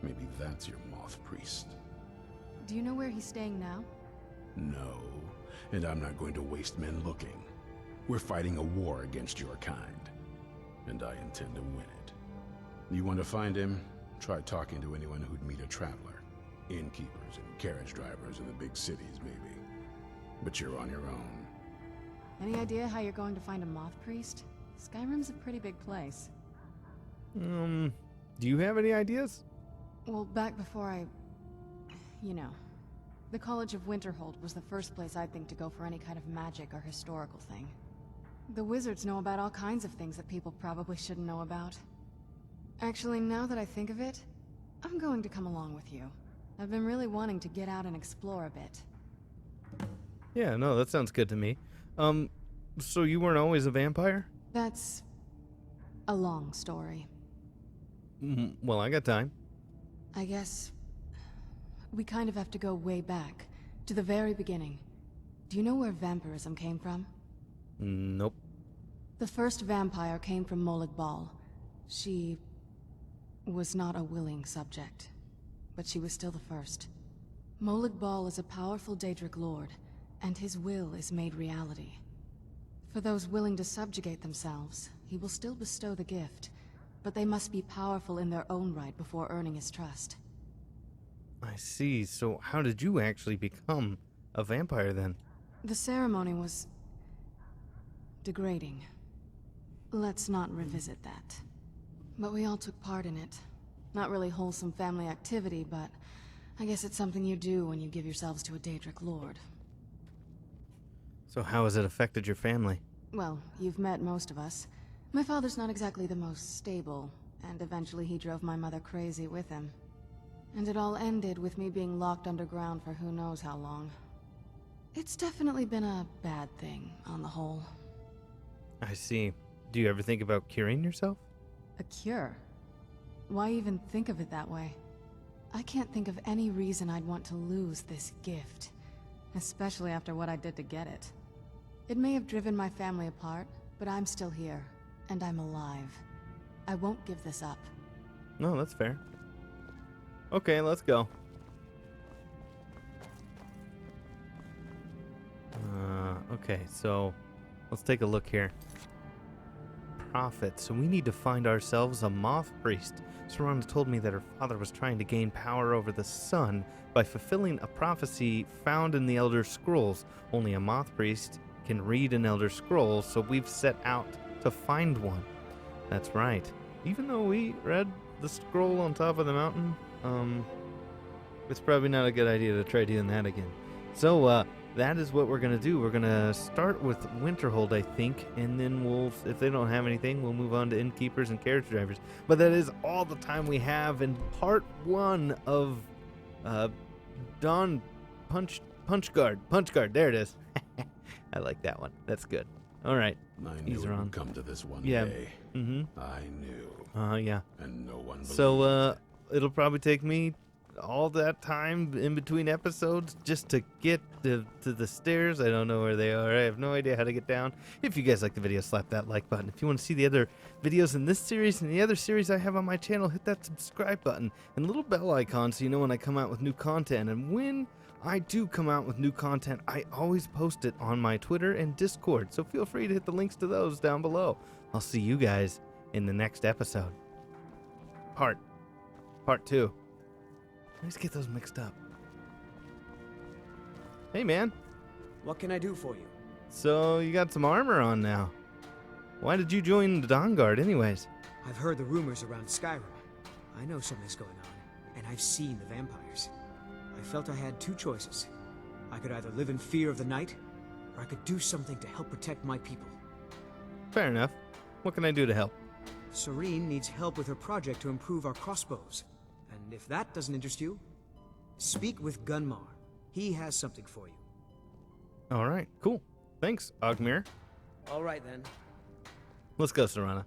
Maybe that's your Moth Priest. Do you know where he's staying now? No, and I'm not going to waste men looking. We're fighting a war against your kind, and I intend to win it. You want to find him? Try talking to anyone who'd meet a traveler. Innkeepers and carriage drivers in the big cities, maybe. But you're on your own. Any idea how you're going to find a Moth Priest? Skyrim's a pretty big place. Do you have any ideas? Well, back before the College of Winterhold was the first place I'd think to go for any kind of magic or historical thing. The wizards know about all kinds of things that people probably shouldn't know about. Actually, now that I think of it, I'm going to come along with you. I've been really wanting to get out and explore a bit. Yeah, no, that sounds good to me. So you weren't always a vampire? That's a long story. Well, I got time. I guess we kind of have to go way back, to the very beginning. Do you know where vampirism came from? Nope. The first vampire came from Molag Bal. She was not a willing subject, but she was still the first. Molag Bal is a powerful Daedric lord, and his will is made reality. For those willing to subjugate themselves, he will still bestow the gift, but they must be powerful in their own right before earning his trust. I see. So how did you actually become a vampire then? The ceremony was degrading. Let's not revisit that. But we all took part in it. Not really wholesome family activity, but I guess it's something you do when you give yourselves to a Daedric lord. So how has it affected your family? Well, you've met most of us. My father's not exactly the most stable, and eventually he drove my mother crazy with him. And it all ended with me being locked underground for who knows how long. It's definitely been a bad thing, on the whole. I see. Do you ever think about curing yourself? A cure? Why even think of it that way? I can't think of any reason I'd want to lose this gift, especially after what I did to get it. It may have driven my family apart, but I'm still here, and I'm alive. I won't give this up. No, that's fair. Okay, let's go. Okay, so let's take a look here. Prophet. So we need to find ourselves a moth priest. Serana told me that her father was trying to gain power over the sun by fulfilling a prophecy found in the Elder Scrolls. Only a moth priest can read an Elder Scroll, so we've set out to find one. That's right. Even though we read the scroll on top of the mountain, it's probably not a good idea to try doing that again. So, that is what we're going to do. We're going to start with Winterhold, I think, and then we'll, if they don't have anything, we'll move on to innkeepers and carriage drivers. But that is all the time we have in part 1 of PunchGuard. PunchGuard, there it is. I like that one. That's good. All right. I knew it would come to this one day. Mm-hmm. I knew. Yeah. And no one believed. So, it'll probably take me all that time in between episodes just to get to the stairs. I don't know where they are. I have no idea how to get down. If you guys like the video, slap that like button. If you want to see the other videos in this series and the other series I have on my channel, hit that subscribe button and little bell icon so you know when I come out with new content. And when I do come out with new content, I always post it on my Twitter and Discord, so feel free to hit the links to those down below. I'll see you guys in the next episode. Part 2. I always get those mixed up. Hey, man. What can I do for you? So, you got some armor on now. Why did you join the Dawnguard anyways? I've heard the rumors around Skyrim. I know something's going on, and I've seen the vampires. I felt I had two choices. I could either live in fear of the night, or I could do something to help protect my people. Fair enough. What can I do to help? Serene needs help with her project to improve our crossbows. And if that doesn't interest you, speak with Gunmar. He has something for you. All right, cool. Thanks, Ogmir. All right, then. Let's go, Serana.